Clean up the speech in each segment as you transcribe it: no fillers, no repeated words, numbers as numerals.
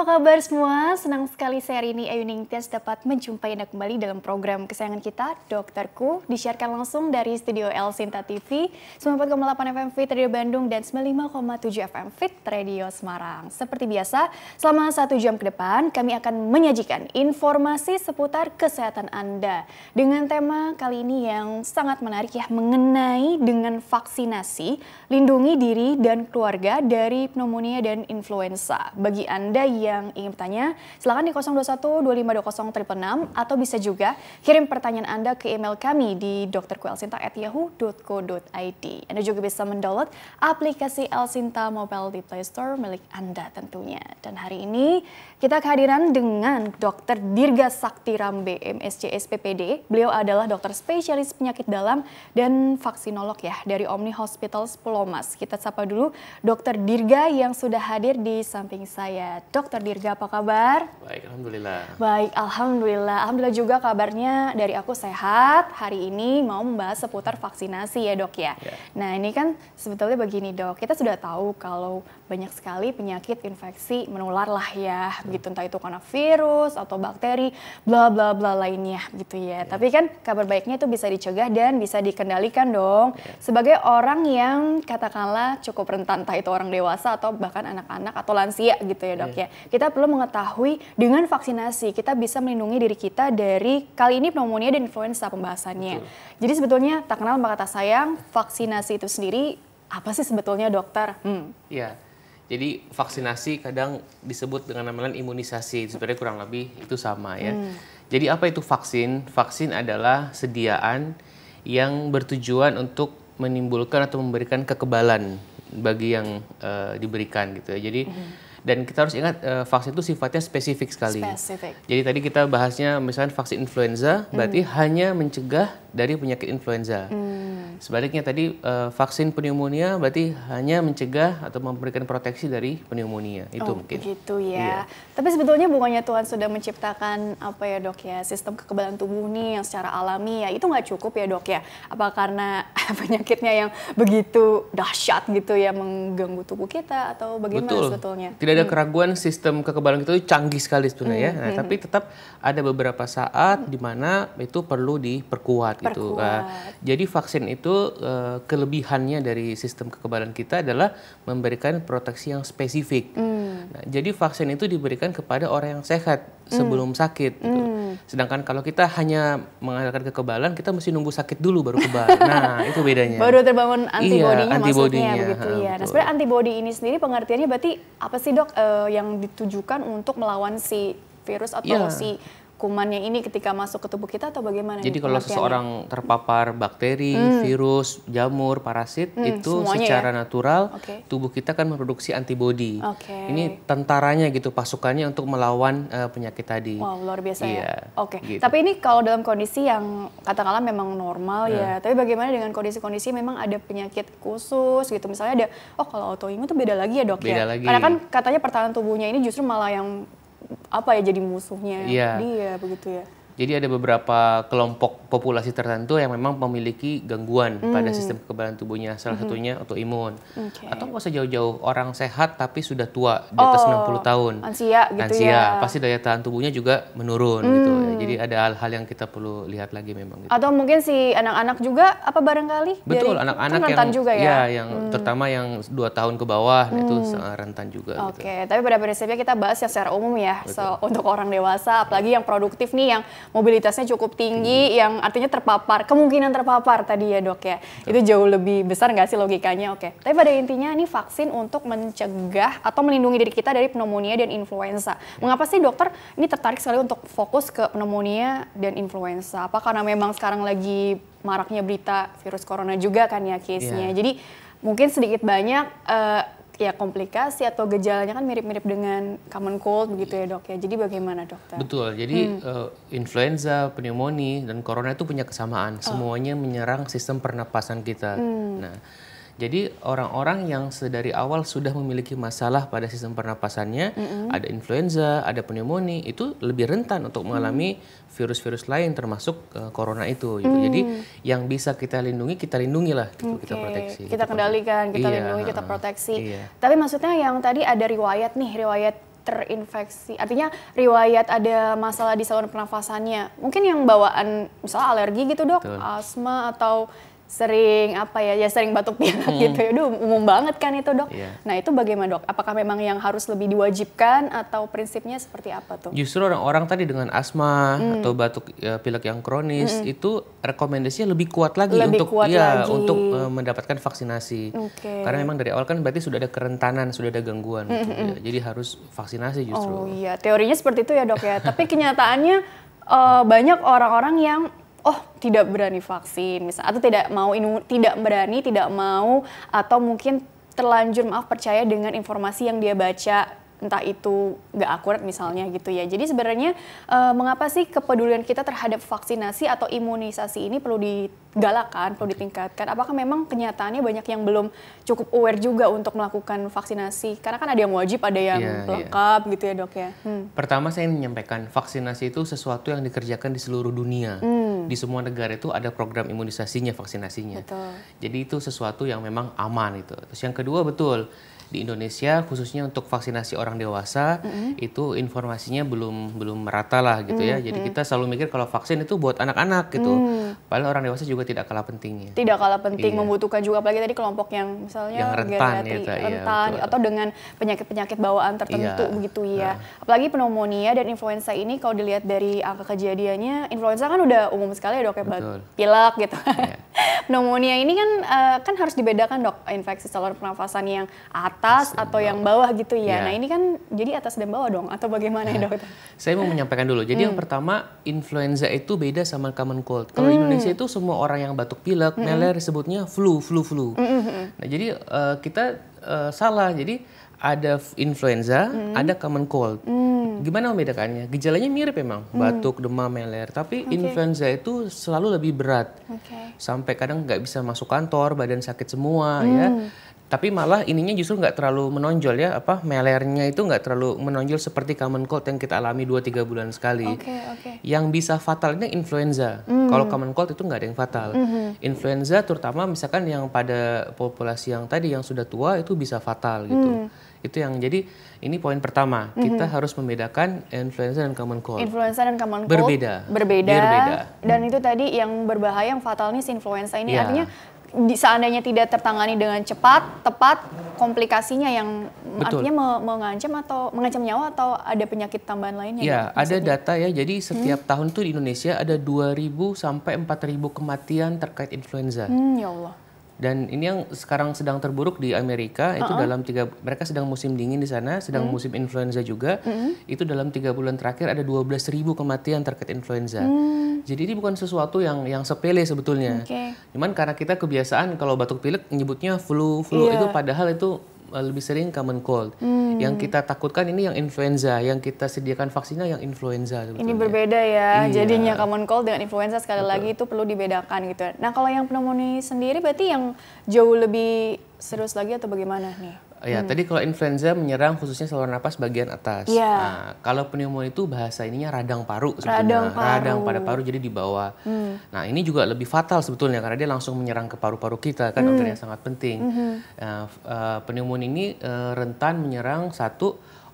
apa kabar semua? Senang sekali saya hari ini Ayu Ningtyas dapat menjumpai Anda kembali dalam program kesayangan kita, Dokterku, disiarkan langsung dari studio El Sinta TV, 94,8 FM Fit Radio Bandung dan 95,7 FM Fit Radio Semarang. Seperti biasa, selama 1 jam ke depan kami akan menyajikan informasi seputar kesehatan Anda dengan tema kali ini yang sangat menarik ya, mengenai dengan vaksinasi, lindungi diri dan keluarga dari pneumonia dan influenza. Bagi Anda yang ingin bertanya, silakan di 021 2520 666 atau bisa juga kirim pertanyaan Anda ke email kami di drkuelsinta@yahoo.co.id. Anda juga bisa mendownload aplikasi El Sinta Mobile di Play Store milik Anda tentunya. Dan hari ini kita kehadiran dengan Dr. Dirga Sakti Rambe, MSc SPPD. Beliau adalah dokter spesialis penyakit dalam dan vaksinolog ya dari Omni Hospitals Pulau Mas. Kita sapa dulu Dr. Dirga yang sudah hadir di samping saya. Dr. Dirga, apa kabar? Baik, alhamdulillah. Baik, alhamdulillah. Alhamdulillah juga kabarnya dari aku sehat. Hari ini mau membahas seputar vaksinasi ya dok ya. Nah ini kan sebetulnya begini dok, kita sudah tahu kalau banyak sekali penyakit infeksi menular lah ya, gitu entah itu karena virus atau bakteri, bla bla bla lainnya gitu ya. Tapi kan kabar baiknya itu bisa dicegah dan bisa dikendalikan dong. Sebagai orang yang katakanlah cukup rentan, entah itu orang dewasa atau bahkan anak-anak atau lansia gitu ya dok ya. Kita perlu mengetahui dengan vaksinasi kita bisa melindungi diri kita dari kali ini pneumonia dan influenza pembahasannya. Jadi sebetulnya tak kenal maka tak sayang, vaksinasi itu sendiri apa sih sebetulnya dokter? Iya, jadi vaksinasi kadang disebut dengan nama lain imunisasi, sebenarnya kurang lebih itu sama ya. Jadi apa itu vaksin? Vaksin adalah sediaan yang bertujuan untuk menimbulkan atau memberikan kekebalan bagi yang diberikan gitu ya. Jadi dan kita harus ingat vaksin itu sifatnya spesifik sekali. Jadi tadi kita bahasnya misalnya vaksin influenza berarti hanya mencegah dari penyakit influenza. Sebaliknya tadi vaksin pneumonia berarti hanya mencegah atau memberikan proteksi dari pneumonia. Itu mungkin. Begitu ya. Tapi sebetulnya bukannya Tuhan sudah menciptakan apa ya dok ya, sistem kekebalan tubuh nih yang secara alami ya itu nggak cukup ya dok ya? Apa karena penyakitnya yang begitu dahsyat gitu ya mengganggu tubuh kita atau bagaimana sebetulnya? Tidak ada keraguan sistem kekebalan kita itu canggih sekali sebenarnya. Nah, tapi tetap ada beberapa saat di mana itu perlu diperkuat gitu. Jadi vaksin itu kelebihannya dari sistem kekebalan kita adalah memberikan proteksi yang spesifik. Nah, jadi vaksin itu diberikan kepada orang yang sehat sebelum sakit. Gitu. Sedangkan kalau kita hanya mengandalkan kekebalan, kita mesti nunggu sakit dulu baru kebal. Nah, itu bedanya. Baru terbangun antibodinya maksudnya begitu ya. Nah, betul. sebenarnya antibodi ini sendiri pengertiannya berarti apa sih dok yang ditujukan untuk melawan si virus atau si kumannya ini ketika masuk ke tubuh kita atau bagaimana? Jadi kalau seseorang terpapar bakteri, virus, jamur, parasit itu secara natural tubuh kita kan memproduksi antibodi. Ini tentaranya gitu, pasukannya untuk melawan penyakit tadi. Wow, luar biasa ya. Gitu. Tapi ini kalau dalam kondisi yang katakanlah memang normal ya. Tapi bagaimana dengan kondisi-kondisi memang ada penyakit khusus gitu. Misalnya ada, kalau autoimun itu beda lagi ya dok ya. Karena kan katanya pertahanan tubuhnya ini justru malah yang apa ya jadi musuhnya dia begitu ya. Jadi ada beberapa kelompok populasi tertentu yang memang memiliki gangguan pada sistem kekebalan tubuhnya, salah satunya autoimun. Atau nggak usah jauh-jauh, orang sehat tapi sudah tua, di atas 60 tahun. Lansia gitu ya. Pasti daya tahan tubuhnya juga menurun gitu ya. Jadi ada hal-hal yang kita perlu lihat lagi memang. Gitu. Atau mungkin si anak-anak juga apa barangkali? Betul, anak-anak yang juga ya. Yang terutama yang 2 tahun ke bawah itu sangat rentan juga. Tapi pada prinsipnya kita bahas yang secara umum ya, untuk orang dewasa, apalagi yang produktif nih yang mobilitasnya cukup tinggi, yang artinya kemungkinan terpapar tadi ya dok ya. Itu jauh lebih besar nggak sih logikanya? Tapi pada intinya ini vaksin untuk mencegah atau melindungi diri kita dari pneumonia dan influenza. Mengapa sih dokter ini tertarik sekali untuk fokus ke pneumonia dan influenza? Apa karena memang sekarang lagi maraknya berita virus corona juga kan ya case-nya. Jadi mungkin sedikit banyak ya komplikasi atau gejalanya kan mirip-mirip dengan common cold begitu ya dok ya. Jadi bagaimana dokter? Betul, jadi influenza, pneumonia, dan corona itu punya kesamaan. Semuanya menyerang sistem pernapasan kita. Nah, jadi orang-orang yang sedari awal sudah memiliki masalah pada sistem pernapasannya, ada influenza, ada pneumonia, itu lebih rentan untuk mengalami virus-virus lain termasuk corona itu. Gitu. Jadi yang bisa kita lindungi lah, gitu, kita proteksi. Kita kendalikan, kita lindungi, kita proteksi. Tapi maksudnya yang tadi ada riwayat terinfeksi, artinya riwayat ada masalah di saluran pernafasannya. Mungkin yang bawaan misalnya alergi gitu dok, Betul. asma atau sering sering batuk pilek gitu ya. Aduh, umum banget kan itu dok. Iya. Nah itu bagaimana dok? Apakah memang yang harus lebih diwajibkan atau prinsipnya seperti apa tuh? Justru orang-orang tadi dengan asma atau batuk pilek yang kronis itu rekomendasinya lebih kuat lagi untuk mendapatkan vaksinasi. Karena memang dari awal kan berarti sudah ada kerentanan, sudah ada gangguan gitu ya. Jadi harus vaksinasi justru. Oh iya, teorinya seperti itu ya dok ya. Tapi kenyataannya banyak orang-orang yang tidak berani vaksin misalnya, atau tidak mau atau mungkin terlanjur percaya dengan informasi yang dia baca, entah itu nggak akurat misalnya gitu ya. Jadi sebenarnya mengapa sih kepedulian kita terhadap vaksinasi atau imunisasi ini perlu digalakkan, perlu ditingkatkan? Apakah memang kenyataannya banyak yang belum cukup aware juga untuk melakukan vaksinasi? Karena kan ada yang wajib, ada yang lengkap gitu ya dok ya. Pertama saya ingin menyampaikan vaksinasi itu sesuatu yang dikerjakan di seluruh dunia. Di semua negara itu ada program imunisasinya, vaksinasinya. Betul. Jadi itu sesuatu yang memang aman itu. Terus yang kedua betul. Di Indonesia khususnya untuk vaksinasi orang dewasa itu informasinya belum merata lah gitu ya. Jadi kita selalu mikir kalau vaksin itu buat anak-anak gitu. Padahal orang dewasa juga tidak kalah pentingnya. Tidak kalah penting, membutuhkan juga apalagi tadi kelompok yang misalnya yang rentan gitu, atau dengan penyakit-penyakit bawaan tertentu begitu ya. Apalagi pneumonia dan influenza ini kalau dilihat dari angka kejadiannya, influenza kan udah umum sekali ya dok ya, pilek gitu. Pneumonia ini kan harus dibedakan dok, infeksi saluran pernafasan yang atas atau yang bawah gitu ya. Nah ini kan jadi atas dan bawah dong, atau bagaimana ya dokter? Saya mau menyampaikan dulu. Jadi yang pertama, influenza itu beda sama common cold. Kalau di Indonesia itu semua orang yang batuk pilek, meler disebutnya flu. Nah jadi kita salah. Jadi ada influenza, ada common cold. Gimana membedakannya? Gejalanya mirip memang, batuk, demam, meler. Tapi influenza itu selalu lebih berat. Sampai kadang nggak bisa masuk kantor, badan sakit semua ya. Tapi malah ininya justru nggak terlalu menonjol ya, melernya itu nggak terlalu menonjol seperti common cold yang kita alami 2-3 bulan sekali. Yang bisa fatal ini influenza. Kalau common cold itu nggak ada yang fatal. Influenza terutama misalkan yang pada populasi yang tadi yang sudah tua itu bisa fatal gitu. Itu yang jadi ini poin pertama, kita harus membedakan influenza dan common cold. Influenza dan common cold berbeda. Dan itu tadi yang berbahaya, yang fatal nih si influenza ini artinya seandainya tidak tertangani dengan cepat, tepat, komplikasinya yang artinya mengancam nyawa atau ada penyakit tambahan lainnya? Ya, ada data ya. Jadi setiap tahun tuh di Indonesia ada 2.000 sampai 4.000 kematian terkait influenza. Ya Allah. Dan ini yang sekarang sedang terburuk di Amerika, itu mereka sedang musim dingin di sana, sedang musim influenza juga. Itu dalam 3 bulan terakhir ada 12.000 kematian terkait influenza. Jadi ini bukan sesuatu yang sepele sebetulnya. Cuman karena kita kebiasaan kalau batuk pilek nyebutnya flu, itu padahal itu lebih sering common cold. Yang kita takutkan ini yang influenza, yang kita sediakan vaksinnya yang influenza sebetulnya. Ini berbeda ya, jadinya common cold dengan influenza sekali lagi itu perlu dibedakan gitu. Nah kalau yang pneumonia sendiri berarti yang jauh lebih serius lagi atau bagaimana nih? Ya, tadi kalau influenza menyerang khususnya saluran napas bagian atas. Nah, kalau pneumonia itu bahasa ininya radang paru sebetulnya. Radang pada paru jadi di bawah. Nah, ini juga lebih fatal sebetulnya karena dia langsung menyerang ke paru-paru kita, kan organ yang sangat penting. Pneumonia ini rentan menyerang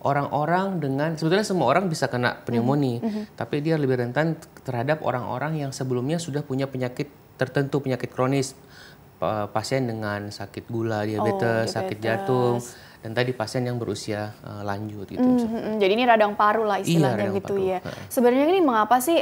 orang-orang dengan, sebetulnya semua orang bisa kena pneumonia, tapi dia lebih rentan terhadap orang-orang yang sebelumnya sudah punya penyakit tertentu, penyakit kronis. Pasien dengan sakit gula, diabetes, sakit jantung, dan tadi pasien yang berusia lanjut gitu. Jadi ini radang paru lah istilahnya gitu ya. Sebenarnya ini mengapa sih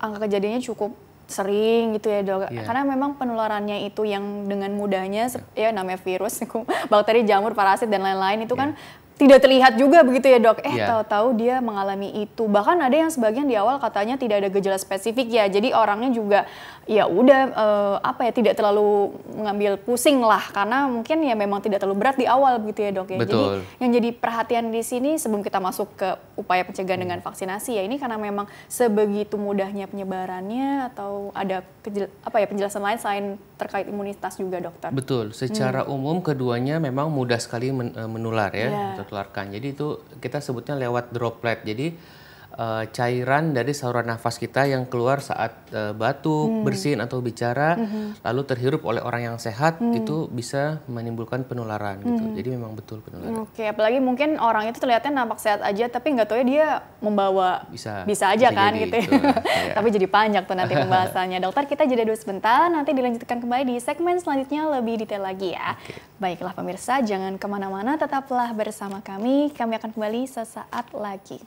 angka kejadiannya cukup sering gitu ya dok? Karena memang penularannya itu yang dengan mudahnya, ya namanya virus, bakteri, jamur, parasit dan lain-lain itu kan tidak terlihat juga begitu ya dok. Tahu-tahu dia mengalami itu. Bahkan ada yang sebagian di awal katanya tidak ada gejala spesifik ya. Jadi orangnya juga ya udah tidak terlalu mengambil pusing lah karena mungkin ya memang tidak terlalu berat di awal begitu ya dok ya. Jadi yang jadi perhatian di sini sebelum kita masuk ke upaya pencegahan dengan vaksinasi ya ini karena memang sebegitu mudahnya penyebarannya atau ada penjelasan lain selain terkait imunitas juga dokter. Betul. Secara umum keduanya memang mudah sekali menular ya. Tertularkan. Jadi itu kita sebutnya lewat droplet. Jadi cairan dari saluran nafas kita yang keluar saat batuk, bersin atau bicara, lalu terhirup oleh orang yang sehat, itu bisa menimbulkan penularan gitu. Jadi memang betul penularan. Oke, apalagi mungkin orang itu terlihatnya nampak sehat aja, tapi nggak tahu ya dia membawa bisa aja kan jadi, gitu. Ya. Tapi jadi panjang tuh nanti pembahasannya. Dokter, kita jeda dulu sebentar, nanti dilanjutkan kembali di segmen selanjutnya lebih detail lagi ya. Baiklah pemirsa, jangan kemana-mana, tetaplah bersama kami. Kami akan kembali sesaat lagi.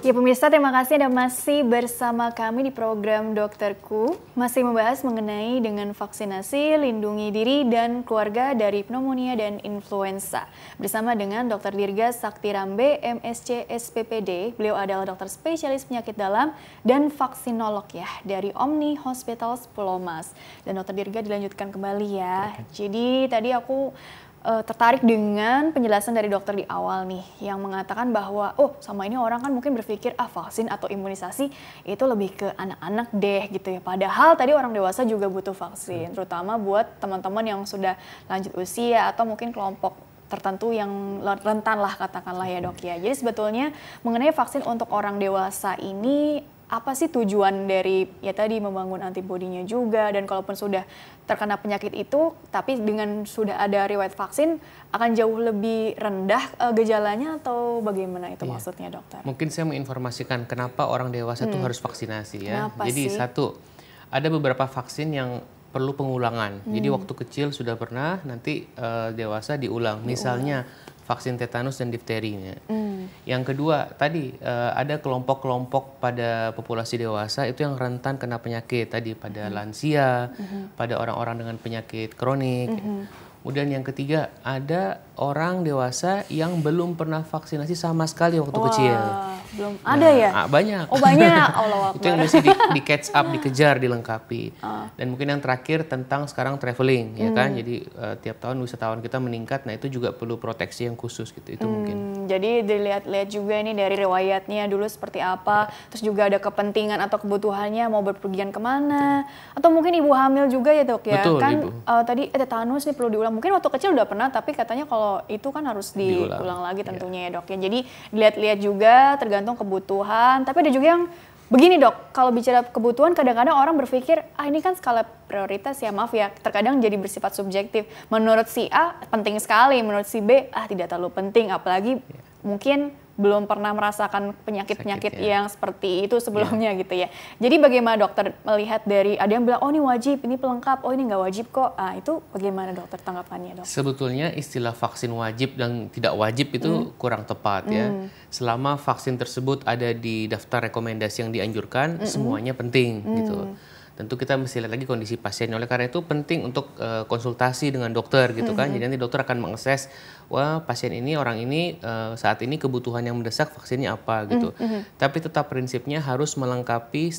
Ya pemirsa, terima kasih Anda masih bersama kami di program Dokterku. Masih membahas mengenai dengan vaksinasi, lindungi diri dan keluarga dari pneumonia dan influenza. Bersama dengan Dr. Dirga Sakti Rambe, MSc SPPD. Beliau adalah dokter spesialis penyakit dalam dan vaksinolog ya dari Omni Hospitals Pulau Mas. Dan Dr. Dirga dilanjutkan kembali ya. Jadi tadi aku tertarik dengan penjelasan dari dokter di awal nih yang mengatakan bahwa sama ini orang kan mungkin berpikir vaksin atau imunisasi itu lebih ke anak-anak deh gitu ya. Padahal tadi orang dewasa juga butuh vaksin, terutama buat teman-teman yang sudah lanjut usia atau mungkin kelompok tertentu yang rentan lah katakanlah ya dok ya. Jadi sebetulnya mengenai vaksin untuk orang dewasa ini apa sih tujuan dari ya tadi membangun antibodinya juga, dan kalaupun sudah terkena penyakit itu tapi dengan sudah ada riwayat vaksin akan jauh lebih rendah gejalanya atau bagaimana itu maksudnya dokter? Mungkin saya menginformasikan kenapa orang dewasa itu harus vaksinasi ya. Kenapa Jadi sih? satu, ada beberapa vaksin yang perlu pengulangan. Jadi waktu kecil sudah pernah, nanti dewasa diulang. Misalnya vaksin tetanus dan difterinya. Yang kedua, tadi ada kelompok-kelompok pada populasi dewasa itu yang rentan kena penyakit. Tadi pada lansia, pada orang-orang dengan penyakit kronik. Kemudian yang ketiga, ada orang dewasa yang belum pernah vaksinasi sama sekali waktu kecil. Belum ada ya? Banyak. Oh banyak, Allah Akbar. Itu yang mesti di catch up, dikejar, dilengkapi. Dan mungkin yang terakhir tentang sekarang traveling, ya kan? Jadi tiap tahun wisatawan kita meningkat, nah itu juga perlu proteksi yang khusus gitu. Itu mungkin. Jadi dilihat-lihat juga ini dari riwayatnya dulu seperti apa, terus juga ada kepentingan atau kebutuhannya mau berpergian kemana, atau mungkin ibu hamil juga ya dok ya. Betul, kan Ibu. tadi tetanus nih perlu diulang. Mungkin waktu kecil udah pernah, tapi katanya kalau itu kan harus diulang lagi tentunya ya dok ya. Jadi dilihat-lihat juga tergantung kebutuhan, tapi ada juga yang begini dok, kalau bicara kebutuhan kadang-kadang orang berpikir, ini kan skala prioritas ya, maaf ya, terkadang jadi bersifat subjektif. Menurut si A penting sekali, menurut si B tidak terlalu penting, apalagi mungkin belum pernah merasakan penyakit-penyakit yang seperti itu sebelumnya gitu ya. Jadi bagaimana dokter melihat dari, ada yang bilang, ini wajib, ini pelengkap, ini nggak wajib kok. Itu bagaimana dokter tanggapannya dok? Sebetulnya istilah vaksin wajib dan tidak wajib itu kurang tepat ya. Selama vaksin tersebut ada di daftar rekomendasi yang dianjurkan, semuanya penting gitu. Tentu kita mesti lihat lagi kondisi pasien. Oleh karena itu penting untuk konsultasi dengan dokter gitu kan. Jadi nanti dokter akan mengakses, wah pasien ini, orang ini saat ini kebutuhan yang mendesak vaksinnya apa gitu. Tapi tetap prinsipnya harus melengkapi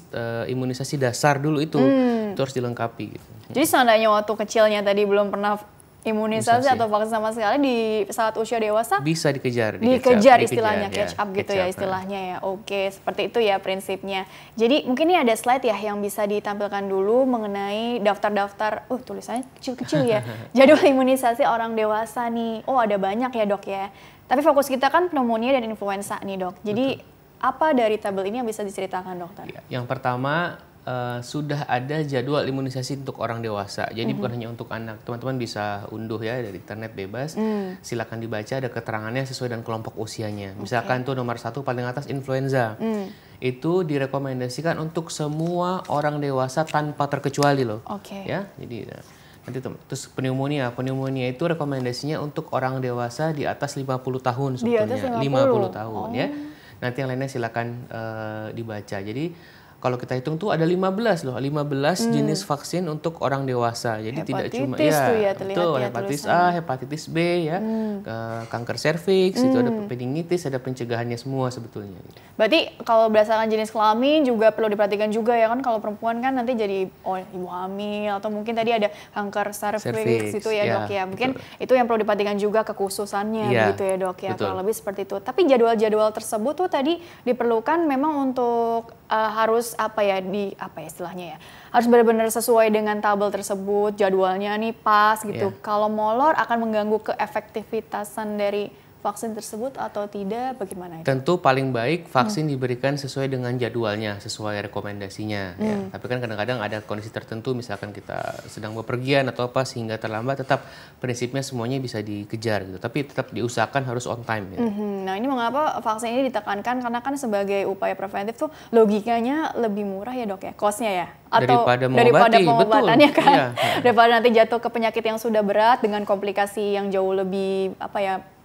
imunisasi dasar dulu itu harus dilengkapi gitu. Jadi seandainya waktu kecilnya tadi belum pernah imunisasi atau vaksin sama sekali, di saat usia dewasa bisa dikejar istilahnya catch up gitu ya istilahnya ya. Oke, seperti itu ya prinsipnya. Jadi mungkin ini ada slide ya yang bisa ditampilkan dulu mengenai daftar-daftar, tulisannya kecil-kecil ya. Jadwal imunisasi orang dewasa nih. Ada banyak ya dok ya. Tapi fokus kita kan pneumonia dan influenza nih dok. Jadi apa dari tabel ini yang bisa diceritakan dokter? Yang pertama, sudah ada jadwal imunisasi untuk orang dewasa. Jadi bukan hanya untuk anak. Teman-teman bisa unduh ya dari internet bebas. Silakan dibaca, ada keterangannya sesuai dengan kelompok usianya. Misalkan tuh nomor 1 paling atas influenza. Itu direkomendasikan untuk semua orang dewasa tanpa terkecuali loh. Ya, jadi nanti terus pneumonia itu rekomendasinya untuk orang dewasa di atas 50 tahun sebetulnya. 50 tahun ya. Nanti yang lainnya silakan dibaca. Jadi kalau kita hitung tuh ada 15 loh, 15 jenis vaksin untuk orang dewasa. Jadi tidak cuma betul, hepatitis A, hepatitis B ya, kanker serviks, itu ada meningitis, ada pencegahannya semua sebetulnya. Berarti kalau berdasarkan jenis kelamin juga perlu diperhatikan juga ya kan, kalau perempuan kan nanti jadi ibu hamil atau mungkin tadi ada kanker serviks gitu ya dok ya. Mungkin itu yang perlu diperhatikan juga kekhususannya gitu ya dok ya. Kurang lebih seperti itu. Tapi jadwal-jadwal tersebut tuh tadi diperlukan memang untuk harus istilahnya ya, harus benar-benar sesuai dengan tabel tersebut, jadwalnya nih pas gitu. Kalau molor akan mengganggu keefektivitasan dari vaksin tersebut atau tidak, bagaimana itu? Tentu paling baik vaksin diberikan sesuai dengan jadwalnya, sesuai rekomendasinya. Ya. Tapi kan kadang-kadang ada kondisi tertentu, misalkan kita sedang bepergian atau apa sehingga terlambat, tetap prinsipnya semuanya bisa dikejar gitu. Tapi tetap diusahakan harus on time. Ya. Nah ini mengapa vaksin ini ditekankan, karena kan sebagai upaya preventif tuh logikanya lebih murah ya dok ya, cost-nya ya? Atau daripada pengobatannya kan? Iya. Daripada nanti jatuh ke penyakit yang sudah berat dengan komplikasi yang jauh lebih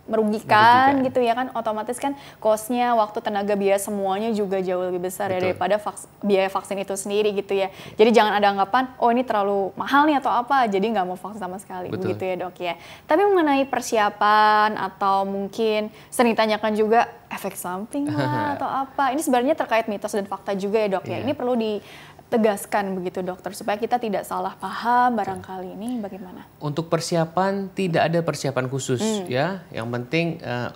merugikan gitu ya kan, otomatis kan cost-nya, waktu, tenaga, biaya semuanya juga jauh lebih besar ya daripada biaya vaksin itu sendiri gitu ya. Jadi jangan ada anggapan, oh ini terlalu mahal nih atau apa, jadi nggak mau vaksin sama sekali. Begitu ya dok ya. Tapi mengenai persiapan atau mungkin sering ditanyakan juga efek samping lah atau apa, ini sebenarnya terkait mitos dan fakta juga ya dok ya. Ini perlu ditegaskan begitu dokter, supaya kita tidak salah paham barangkali. Ini bagaimana? Untuk persiapan tidak ada persiapan khusus ya. Yang penting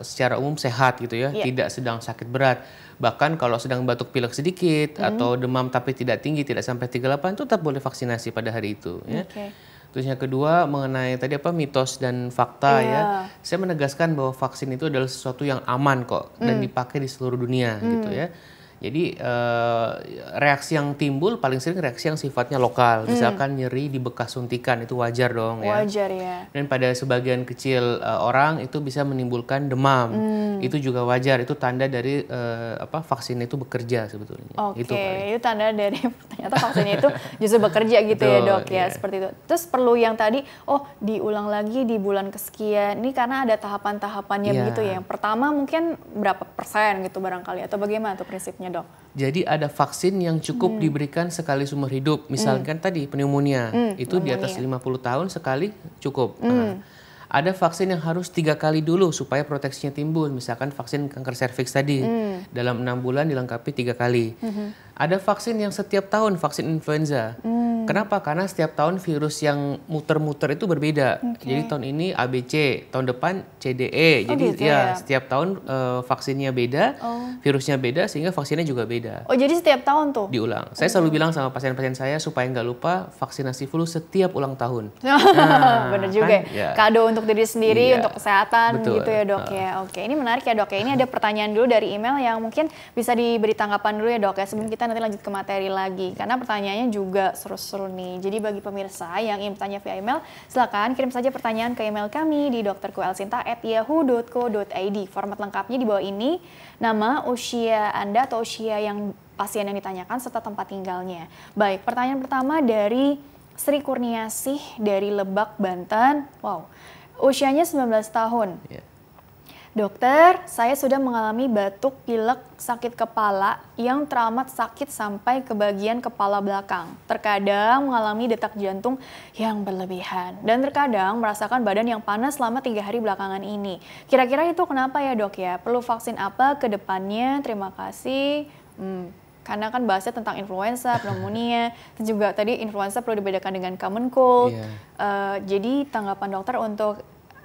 secara umum sehat gitu ya, tidak sedang sakit berat. Bahkan kalau sedang batuk pilek sedikit atau demam tapi tidak tinggi, tidak sampai 38, tetap boleh vaksinasi pada hari itu ya. Terus yang kedua mengenai tadi mitos dan fakta ya. Saya menegaskan bahwa vaksin itu adalah sesuatu yang aman kok dan dipakai di seluruh dunia gitu ya. Jadi reaksi yang timbul paling sering reaksi yang sifatnya lokal, misalkan nyeri di bekas suntikan, itu wajar dong ya. Wajar ya. Dan pada sebagian kecil orang itu bisa menimbulkan demam, itu juga wajar, itu tanda dari vaksin itu bekerja sebetulnya. Itu tanda dari ternyata vaksinnya itu justru bekerja gitu ya dok ya, seperti itu. Terus perlu yang tadi, diulang lagi di bulan kesekian, ini karena ada tahapan-tahapannya begitu ya. Yang pertama mungkin berapa persen gitu barangkali, atau bagaimana tuh prinsipnya dok? Jadi ada vaksin yang cukup diberikan sekali seumur hidup. Misalkan tadi pneumonia, itu di atas 50 tahun sekali cukup. Ada vaksin yang harus 3 kali dulu supaya proteksinya timbul. Misalkan vaksin kanker serviks tadi, dalam 6 bulan dilengkapi 3 kali. Ada vaksin yang setiap tahun, vaksin influenza. Kenapa? Karena setiap tahun virus yang muter-muter itu berbeda. Jadi tahun ini ABC, tahun depan CDE. Jadi gitu ya, setiap tahun vaksinnya beda, virusnya beda, sehingga vaksinnya juga beda. Oh jadi setiap tahun tuh? Diulang. Saya selalu bilang sama pasien-pasien saya supaya nggak lupa vaksinasi flu setiap ulang tahun. Bener juga ya. Kado untuk diri sendiri, untuk kesehatan gitu ya dok ya. Oke, ini menarik ya dok ya. Ini ada pertanyaan dulu dari email yang mungkin bisa diberi tanggapan dulu ya dok ya, sebelum kita nanti lanjut ke materi lagi. Karena pertanyaannya juga seru-seru nih. Jadi bagi pemirsa yang ingin bertanya via email, silakan kirim saja pertanyaan ke email kami di drkuelsinta@yahoo.co.id. Format lengkapnya di bawah ini, nama, usia Anda atau usia yang pasien yang ditanyakan, serta tempat tinggalnya. Baik, pertanyaan pertama dari Sri Kurniasih dari Lebak, Banten. Wow, usianya 19 tahun. Dokter, saya sudah mengalami batuk, pilek, sakit kepala yang teramat sakit sampai ke bagian kepala belakang. Terkadang mengalami detak jantung yang berlebihan. Dan terkadang merasakan badan yang panas selama 3 hari belakangan ini. Kira-kira itu kenapa ya dok ya? Perlu vaksin apa ke depannya? Terima kasih. Karena kan bahasnya tentang influenza, pneumonia, dan juga tadi influenza perlu dibedakan dengan common cold. Jadi tanggapan dokter untuk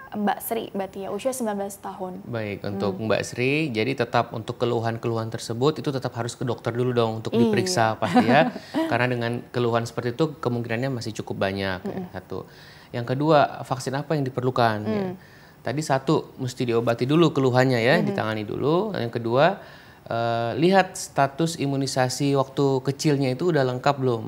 Mbak Sri, berarti ya usia 19 tahun. Baik, untuk Mbak Sri, jadi tetap untuk keluhan-keluhan tersebut itu tetap harus ke dokter dulu dong untuk diperiksa pasti ya. Karena dengan keluhan seperti itu kemungkinannya masih cukup banyak. Satu. Yang kedua, vaksin apa yang diperlukan? Ya. Tadi satu, mesti diobati dulu keluhannya ya, ditangani dulu. Yang kedua, lihat status imunisasi waktu kecilnya itu udah lengkap belum.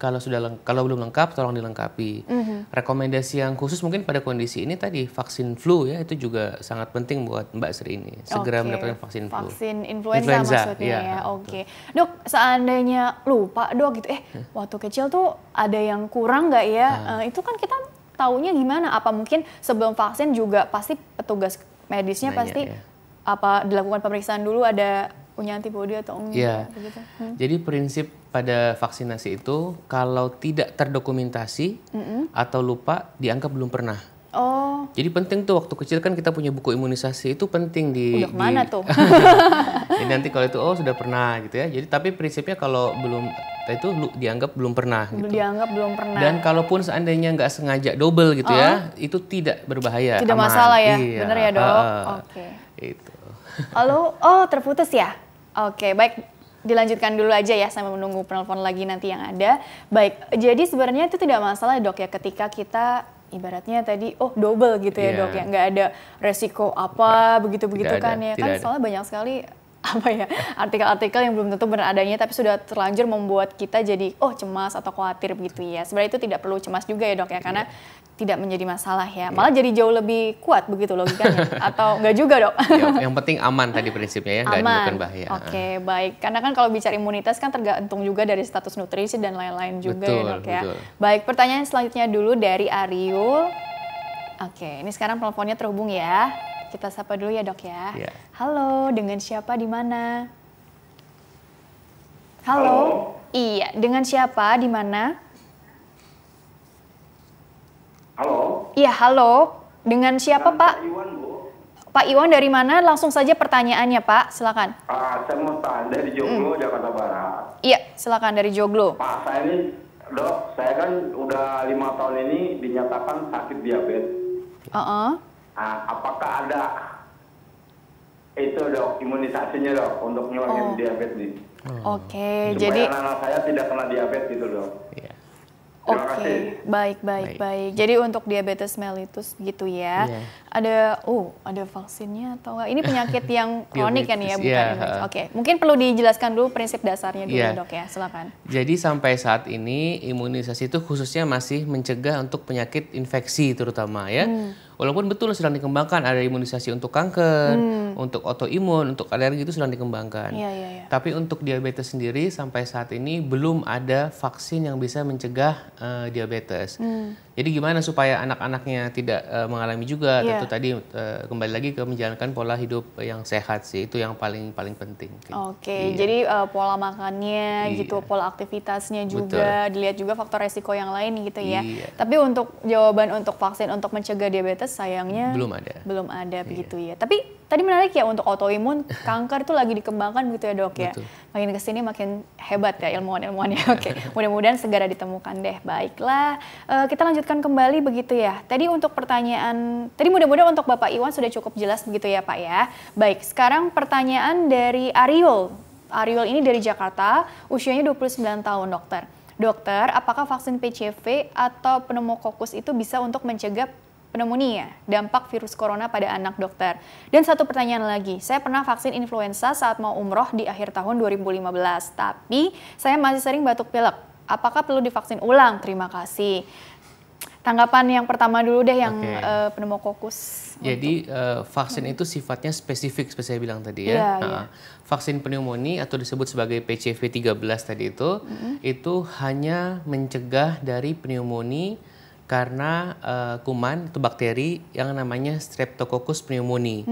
Kalau belum lengkap, tolong dilengkapi. Rekomendasi yang khusus mungkin pada kondisi ini tadi vaksin flu ya, itu juga sangat penting buat Mbak Sri ini. Segera mendapatkan vaksin flu. Vaksin influenza maksudnya ya. Dok, seandainya lupa dok gitu, waktu kecil tuh ada yang kurang nggak ya? Itu kan kita taunya gimana? Apa mungkin sebelum vaksin juga pasti petugas medisnya pasti apa dilakukan pemeriksaan dulu, ada punya antibodi atau enggak? Jadi prinsip pada vaksinasi itu kalau tidak terdokumentasi atau lupa dianggap belum pernah. Oh. Jadi penting tuh waktu kecil kan kita punya buku imunisasi itu penting Udah kemana tuh? Jadi nanti kalau itu sudah pernah gitu ya. Jadi tapi prinsipnya kalau belum itu dianggap belum pernah gitu. Dianggap belum pernah. Dan kalaupun seandainya nggak sengaja double gitu ya, itu tidak berbahaya. Tidak aman. masalah ya, Iya. bener ya dok? Oke. Itu. Lalu, terputus ya? Oke, baik. Dilanjutkan dulu aja ya sambil menunggu penelpon lagi nanti yang ada. Baik, jadi sebenarnya itu tidak masalah dok ya ketika kita ibaratnya tadi double gitu ya dok ya, nggak ada resiko apa begitu-begitu kan ya kan soalnya banyak sekali apa ya artikel-artikel yang belum tentu benar adanya tapi sudah terlanjur membuat kita jadi cemas atau khawatir begitu ya. Sebenarnya itu tidak perlu cemas juga ya dok ya karena tidak menjadi masalah ya, malah jadi jauh lebih kuat begitu logikanya atau enggak juga dok? Yang penting aman tadi prinsipnya ya, nggak menyebabkan bahaya. Oke, baik, karena kan kalau bicara imunitas kan tergantung juga dari status nutrisi dan lain-lain juga ya dok ya. Baik, pertanyaan selanjutnya dulu dari Ariul. Oke, ini sekarang teleponnya terhubung ya, kita sapa dulu ya dok ya. Halo, dengan siapa di mana? Halo. Iya, dengan siapa di mana? Halo. Iya, halo. Dengan siapa, Pak? Pak Iwan, Bu. Pak Iwan dari mana? Langsung saja pertanyaannya, Pak. Silakan. Saya mau tanya dari Joglo, Jakarta Barat. Iya, silakan dari Joglo. Pak, saya ini, dok, saya kan udah 5 tahun ini dinyatakan sakit diabetes. Apakah ada itu dok, imunisasinya dok, untuk ngilangin diabetes nih? Oke, supaya jadi anak-anak saya tidak kena diabetes gitu dok. Oke, baik. Jadi untuk diabetes mellitus gitu ya. Ada vaksinnya atau enggak? Ini penyakit yang kronik kan ya, bukan infeksi. Oke, mungkin perlu dijelaskan dulu prinsip dasarnya dulu dok ya, silakan. Jadi sampai saat ini imunisasi itu khususnya masih mencegah untuk penyakit infeksi terutama ya. Walaupun betul sedang dikembangkan ada imunisasi untuk kanker, untuk autoimun, untuk alergi itu sedang dikembangkan. Tapi untuk diabetes sendiri sampai saat ini belum ada vaksin yang bisa mencegah diabetes. Jadi gimana supaya anak-anaknya tidak mengalami juga? Tentu tadi kembali lagi ke menjalankan pola hidup yang sehat sih, itu yang paling penting. Oke, jadi pola makannya gitu, pola aktivitasnya juga, dilihat juga faktor resiko yang lain gitu ya. Tapi untuk jawaban untuk vaksin untuk mencegah diabetes sayangnya belum ada begitu ya. Tapi tadi menarik ya untuk autoimun, kanker itu lagi dikembangkan gitu ya dok ya. Makin kesini makin hebat ya ilmuwan-ilmuwannya. Oke, mudah-mudahan segera ditemukan deh. Baiklah, kita lanjutkan kembali begitu ya. Tadi untuk pertanyaan, tadi mudah-mudahan untuk Bapak Iwan sudah cukup jelas begitu ya Pak ya. Baik, sekarang pertanyaan dari Ariul. Ariul ini dari Jakarta, usianya 29 tahun dokter. Dokter, apakah vaksin PCV atau pneumokokus itu bisa untuk mencegah pneumonia, dampak virus corona pada anak dokter? Dan satu pertanyaan lagi, saya pernah vaksin influenza saat mau umroh di akhir tahun 2015, tapi saya masih sering batuk pilek. Apakah perlu divaksin ulang? Terima kasih. Tanggapan yang pertama dulu deh yang pneumokokus. Jadi vaksin itu sifatnya spesifik seperti saya bilang tadi ya. Vaksin pneumonia atau disebut sebagai PCV 13 tadi itu hanya mencegah dari pneumonia karena kuman atau bakteri yang namanya Streptococcus pneumoniae,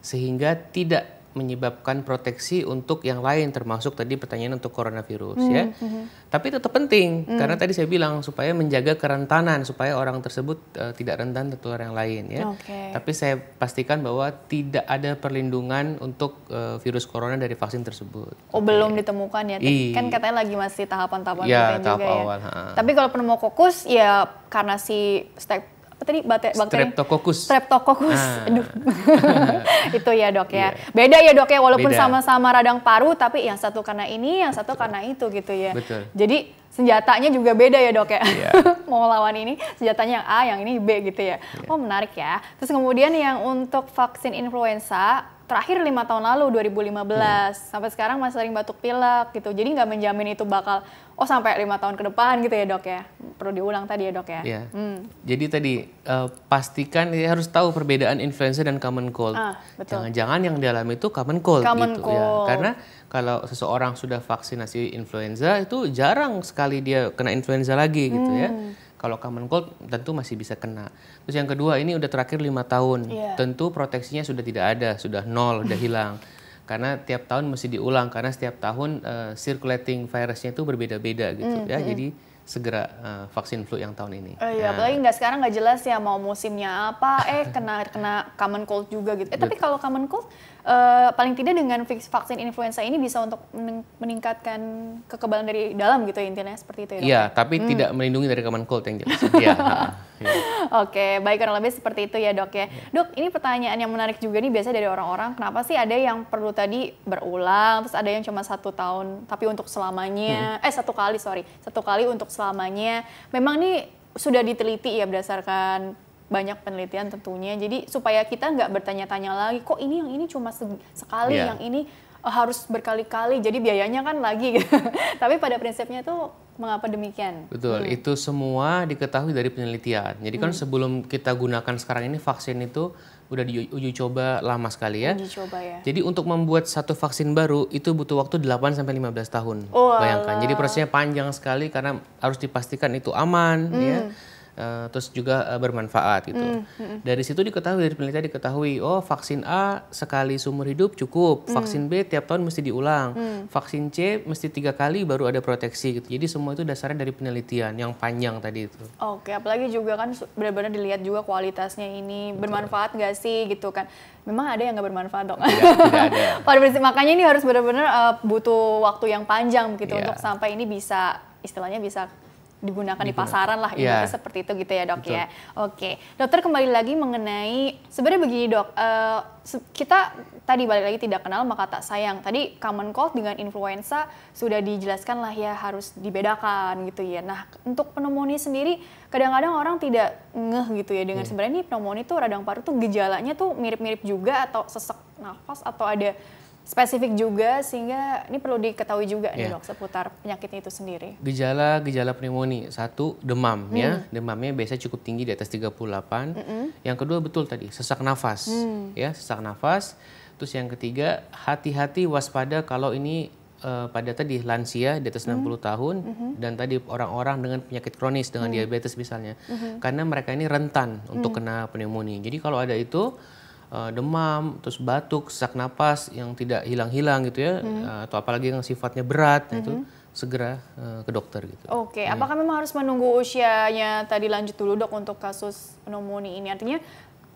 sehingga tidak menyebabkan proteksi untuk yang lain termasuk tadi pertanyaan untuk coronavirus ya. Tapi tetap penting karena tadi saya bilang supaya menjaga kerentanan supaya orang tersebut tidak rentan tertular yang lain ya. Tapi saya pastikan bahwa tidak ada perlindungan untuk virus corona dari vaksin tersebut. Belum ditemukan ya. Kan katanya lagi masih tahapan-tahapan tahap juga awal, ya. Tapi kalau pneumokokus ya karena si Streptococcus. Aduh. Itu ya dok ya. Beda ya dok ya, walaupun sama-sama radang paru tapi yang satu karena ini, yang satu karena itu gitu ya. Jadi senjatanya juga beda ya dok ya. Mau lawan ini senjatanya yang A, yang ini B gitu ya. Menarik ya. Terus kemudian yang untuk vaksin influenza terakhir 5 tahun lalu 2015 sampai sekarang masih sering batuk pilek gitu. Jadi nggak menjamin itu bakal sampai 5 tahun ke depan gitu ya dok ya. Perlu diulang tadi ya dok ya. Jadi tadi pastikan ya harus tahu perbedaan influenza dan common cold. Jangan-jangan yang dialami itu common cold gitu ya. Karena kalau seseorang sudah vaksinasi influenza itu jarang sekali dia kena influenza lagi gitu ya. Kalau common cold tentu masih bisa kena. Terus yang kedua ini udah terakhir 5 tahun. Tentu proteksinya sudah tidak ada, sudah nol, sudah hilang. karena tiap tahun mesti diulang karena setiap tahun circulating virusnya itu berbeda-beda gitu ya. Jadi segera vaksin flu yang tahun ini. Iya, apalagi sekarang nggak jelas ya mau musimnya apa, kena common cold juga gitu. Tapi kalau common cold, paling tidak dengan vaksin influenza ini bisa untuk meningkatkan kekebalan dari dalam gitu ya, intinya seperti itu ya, Dok? Iya, tapi tidak melindungi dari common cold yang jelas. Iya. Oke, baik, kurang lebih seperti itu ya, Dok ya. Dok, ini pertanyaan yang menarik juga nih biasanya dari orang-orang, kenapa sih ada yang perlu tadi berulang, terus ada yang cuma 1 tahun, tapi untuk selamanya, 1 kali untuk selamanya. Memang ini sudah diteliti ya berdasarkan banyak penelitian tentunya, jadi supaya kita nggak bertanya-tanya lagi, kok ini yang ini cuma sekali, yang ini harus berkali-kali, jadi biayanya kan lagi. Tapi pada prinsipnya tuh mengapa demikian? Betul, itu semua diketahui dari penelitian. Jadi kan sebelum kita gunakan sekarang ini vaksin itu udah diuji coba lama sekali ya. Uji coba ya. Jadi untuk membuat satu vaksin baru itu butuh waktu 8 sampai 15 tahun. Bayangkan. Jadi prosesnya panjang sekali karena harus dipastikan itu aman ya. Terus juga bermanfaat gitu. Dari situ dari penelitian diketahui, oh vaksin A sekali seumur hidup cukup, vaksin B tiap tahun mesti diulang, vaksin C mesti 3 kali baru ada proteksi gitu. Jadi semua itu dasarnya dari penelitian yang panjang tadi itu. Oke, apalagi juga kan benar-benar dilihat juga kualitasnya ini bermanfaat nggak sih gitu kan. Memang ada yang nggak bermanfaat, Dok? Tidak ada. Pada prinsip makanya ini harus benar-benar butuh waktu yang panjang gitu untuk sampai ini bisa istilahnya bisa digunakan di pasaran lah, seperti itu gitu ya, Dok. Betul. Ya. Oke, dokter kembali lagi mengenai sebenarnya begini, Dok, kita tadi balik lagi tidak kenal maka tak sayang. Tadi common cold dengan influenza sudah dijelaskan lah ya harus dibedakan gitu ya. Nah untuk pneumonia sendiri kadang-kadang orang tidak ngeh gitu ya dengan sebenarnya ini pneumonia tuh radang paru tuh gejalanya tuh mirip-mirip juga atau sesak nafas atau ada spesifik juga sehingga ini perlu diketahui juga nih, Dok, seputar penyakitnya itu sendiri. Gejala pneumonia, 1 demam ya, demamnya biasanya cukup tinggi di atas 38. Yang kedua betul tadi sesak nafas, ya sesak nafas. Terus yang ketiga hati-hati waspada kalau ini pada tadi lansia di atas 60 tahun dan tadi orang-orang dengan penyakit kronis dengan diabetes misalnya, karena mereka ini rentan untuk kena pneumonia. Jadi kalau ada itu demam, terus batuk, sesak napas yang tidak hilang-hilang gitu ya, atau apalagi yang sifatnya berat, itu segera ke dokter gitu. Oke, apakah memang harus menunggu usianya tadi lanjut dulu, Dok, untuk kasus pneumonia ini? Artinya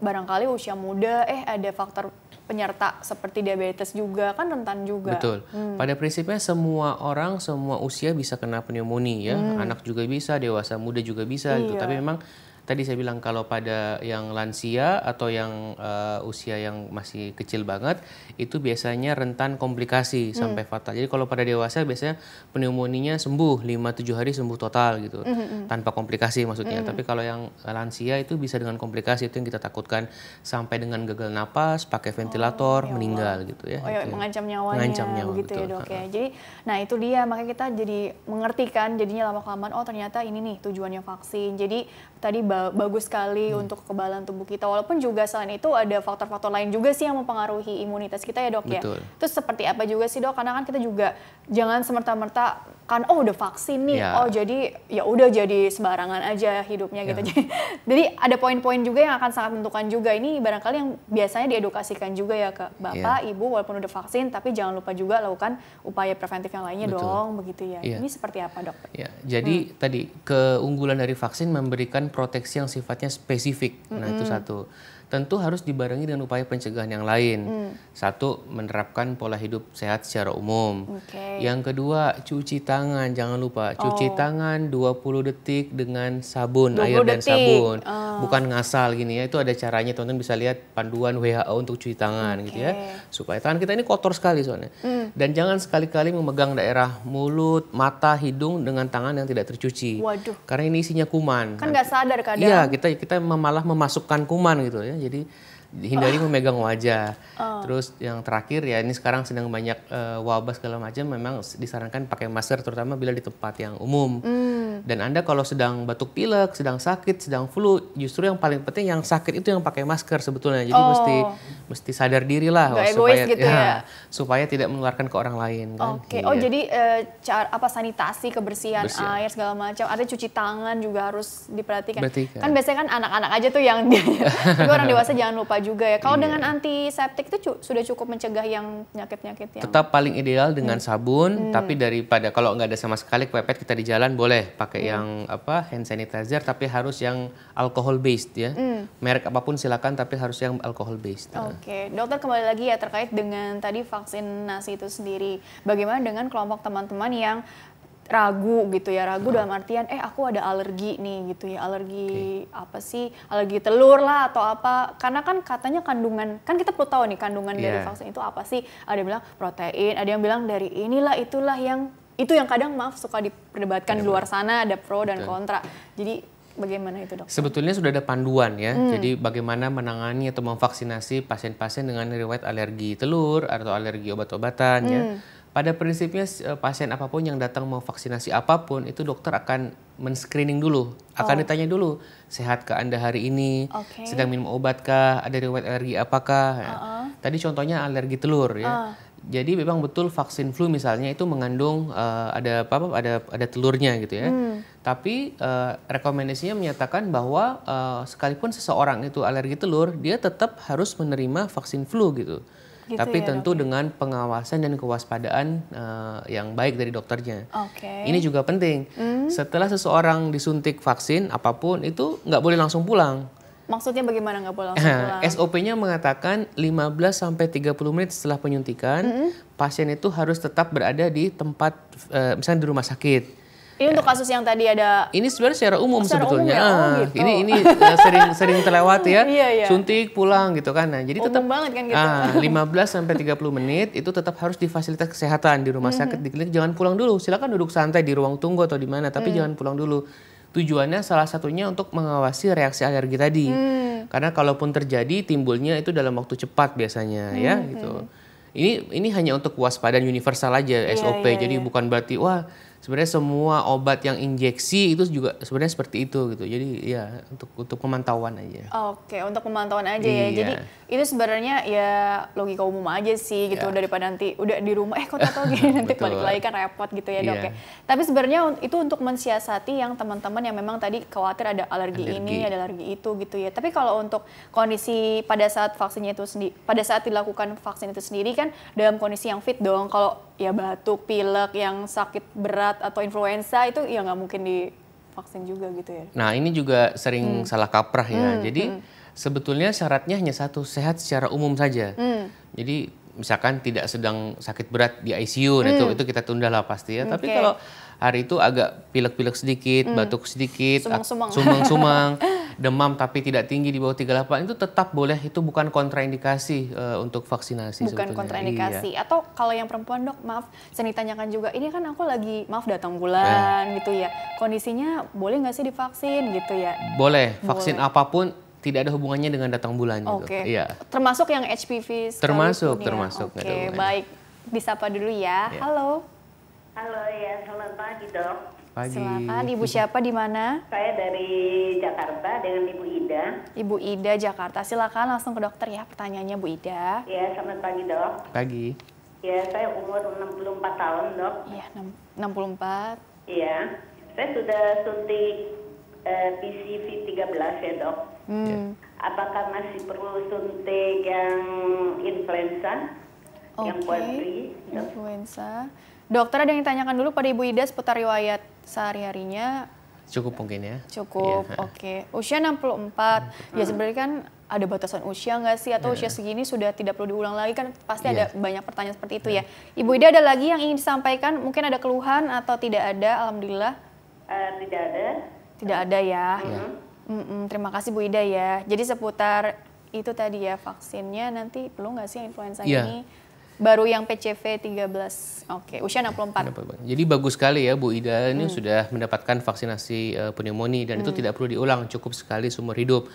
barangkali usia muda, ada faktor penyerta seperti diabetes juga, kan rentan juga. Betul. Pada prinsipnya semua orang, semua usia bisa kena pneumonia ya, anak juga bisa, dewasa muda juga bisa gitu. Tapi memang tadi saya bilang kalau pada yang lansia atau yang usia yang masih kecil banget itu biasanya rentan komplikasi sampai fatal. Jadi kalau pada dewasa biasanya pneumoninya sembuh 5-7 hari sembuh total gitu tanpa komplikasi maksudnya. Tapi kalau yang lansia itu bisa dengan komplikasi, itu yang kita takutkan sampai dengan gagal napas, pakai ventilator, meninggal gitu ya. Mengancam nyawanya begitu ya, Dok ya. Jadi nah itu dia makanya kita jadi mengerti kan jadinya lama-kelamaan oh ternyata ini nih tujuannya vaksin. Jadi tadi bagus sekali untuk kekebalan tubuh kita. Walaupun juga selain itu ada faktor-faktor lain juga sih yang mempengaruhi imunitas kita ya, Dok. Betul. Ya. Terus seperti apa juga sih, Dok? Karena kan kita juga jangan semerta-merta kan udah vaksin nih, jadi ya udah jadi sembarangan aja hidupnya gitu. Jadi ada poin-poin juga yang akan sangat menentukan juga. Ini barangkali yang biasanya diedukasikan juga ya ke Bapak, Ibu walaupun udah vaksin, tapi jangan lupa juga lakukan upaya preventif yang lainnya dong, begitu ya. Ini seperti apa, Dok? Ya, jadi tadi keunggulan dari vaksin memberikan proteksi yang sifatnya spesifik. Nah, itu satu. Tentu harus dibarengi dengan upaya pencegahan yang lain. Satu, menerapkan pola hidup sehat secara umum. Yang kedua, cuci tangan. Jangan lupa, cuci tangan 20 detik dengan sabun, air dan sabun. Bukan ngasal gini ya, itu ada caranya. Teman-teman bisa lihat panduan WHO untuk cuci tangan gitu ya. Supaya tangan kita ini kotor sekali soalnya. Dan jangan sekali-kali memegang daerah mulut, mata, hidung dengan tangan yang tidak tercuci. Waduh. Karena ini isinya kuman. Kan nggak sadar kadang. Iya, kita malah memasukkan kuman gitu ya. Jadi hindari memegang wajah. Terus yang terakhir ya ini sekarang sedang banyak wabah segala macam, memang disarankan pakai masker terutama bila di tempat yang umum. Dan Anda kalau sedang batuk pilek, sedang sakit, sedang flu, justru yang paling penting yang sakit itu yang pakai masker sebetulnya. Jadi mesti sadar diri lah Nggak egois supaya gitu ya. supaya tidak menularkan ke orang lain kan. Oke. Oh, jadi sanitasi, kebersihan Bersihan. air segala macam. Ada cuci tangan juga harus diperhatikan. Perhatikan. Kan biasanya kan anak-anak aja tuh yang tapi orang dewasa jangan lupa juga ya. Kalau dengan antiseptik itu sudah cukup mencegah yang penyakit-penyakit yang Tetap paling ideal dengan sabun, tapi daripada kalau nggak ada sama sekali kepepet kita di jalan boleh pakai yang hand sanitizer, tapi harus yang alcohol based ya. Merek apapun silakan, tapi harus yang alcohol based. Oke, dokter kembali lagi ya terkait dengan tadi vaksinasi itu sendiri. Bagaimana dengan kelompok teman-teman yang ragu gitu ya, ragu dalam artian aku ada alergi nih gitu ya, alergi apa sih, alergi telur lah atau apa, karena kan katanya kandungan, kan kita perlu tahu nih kandungan dari vaksin itu apa sih, ada yang bilang protein, ada yang bilang dari inilah itulah yang, itu yang kadang maaf suka diperdebatkan di luar sana, ada pro dan kontra, jadi bagaimana itu dok? Sebetulnya sudah ada panduan ya, jadi bagaimana menangani atau memvaksinasi pasien-pasien dengan riwayat alergi telur atau alergi obat-obatan ya. Pada prinsipnya pasien apapun yang datang mau vaksinasi apapun itu dokter akan men-screening dulu, akan ditanya dulu sehat ke Anda hari ini, sedang minum obat kah, ada riwayat alergi apakah. Ya. Tadi contohnya alergi telur ya. Jadi memang betul vaksin flu misalnya itu mengandung ada telurnya gitu ya. Tapi rekomendasinya menyatakan bahwa sekalipun seseorang itu alergi telur, dia tetap harus menerima vaksin flu gitu. Tapi ya, tentu dengan pengawasan dan kewaspadaan yang baik dari dokternya. Ini juga penting. Setelah seseorang disuntik vaksin apapun itu nggak boleh langsung pulang. Maksudnya bagaimana nggak boleh langsung pulang? SOP-nya mengatakan 15-30 menit setelah penyuntikan, pasien itu harus tetap berada di tempat, misalnya di rumah sakit. Ini untuk kasus yang tadi ada. Ini sebenarnya secara umum sebetulnya. Umum ya? Gitu. Ini sering terlewati ya. Suntik pulang gitu kan. Nah, jadi tetap banget kan gitu. 15-30 menit itu tetap harus di fasilitas kesehatan di rumah sakit, di klinik, jangan pulang dulu. Silakan duduk santai di ruang tunggu atau di mana, tapi jangan pulang dulu. Tujuannya salah satunya untuk mengawasi reaksi alergi tadi. Karena kalaupun terjadi timbulnya itu dalam waktu cepat biasanya ya gitu. Ini hanya untuk kewaspadaan universal aja SOP. Jadi bukan berarti wah sebenarnya semua obat yang injeksi itu juga sebenarnya seperti itu gitu. Jadi ya untuk pemantauan aja. Oke, untuk pemantauan aja ya. Jadi itu sebenarnya ya logika umum aja sih gitu, daripada nanti udah di rumah kok tahu gini nanti balik lagi kan repot gitu ya dok ya. Tapi sebenarnya itu untuk mensiasati yang teman-teman yang memang tadi khawatir ada alergi ini, ada alergi itu gitu ya. Tapi kalau untuk kondisi pada saat vaksinnya itu sendiri, pada saat dilakukan vaksin itu sendiri kan dalam kondisi yang fit dong. Kalau ya batuk, pilek, yang sakit berat atau influenza itu ya nggak mungkin divaksin juga gitu ya. Nah ini juga sering salah kaprah ya. Jadi sebetulnya syaratnya hanya satu, sehat secara umum saja. Jadi misalkan tidak sedang sakit berat di ICU, nah itu kita tunda lah pasti ya. Tapi kalau hari itu agak pilek-pilek sedikit, batuk sedikit, sumang-sumang, demam tapi tidak tinggi di bawah 38 itu tetap boleh, itu bukan kontraindikasi untuk vaksinasi. Bukan kontraindikasi. Atau kalau yang perempuan dok, maaf saya ditanyakan juga, ini kan aku lagi maaf datang bulan gitu ya, kondisinya boleh nggak sih divaksin gitu ya? Boleh, vaksin apapun tidak ada hubungannya dengan datang bulan gitu. Iya. Termasuk yang HPV? Termasuk. Oke, baik. Disapa dulu ya. Halo. Halo ya, selamat pagi dok. Pagi. Silakan, Ibu siapa di mana? Saya dari Jakarta dengan Ibu Ida. Ibu Ida Jakarta, silakan langsung ke dokter ya pertanyaannya Bu Ida. Ya, selamat pagi dok. Pagi. Ya, saya umur 64 tahun dok. Iya, 64. Iya, saya sudah suntik PCV 13 ya dok. Apakah masih perlu suntik yang influenza? Yang polri? Influenza. Dokter ada yang ditanyakan dulu pada Ibu Ida seputar riwayat sehari-harinya. Cukup mungkin ya. Cukup, oke. Usia 64, ya sebenarnya kan ada batasan usia nggak sih? Atau usia segini sudah tidak perlu diulang lagi kan? Pasti ada banyak pertanyaan seperti itu ya. Ibu Ida ada lagi yang ingin disampaikan? Mungkin ada keluhan atau tidak ada? Alhamdulillah. Tidak ada. Tidak ada ya. Terima kasih Bu Ida ya. Jadi seputar itu tadi ya, vaksinnya nanti perlu nggak sih influenza ini? Baru yang PCV 13, usia 64. Jadi bagus sekali ya Bu Ida, ini sudah mendapatkan vaksinasi pneumonia dan itu tidak perlu diulang, cukup sekali seumur hidup.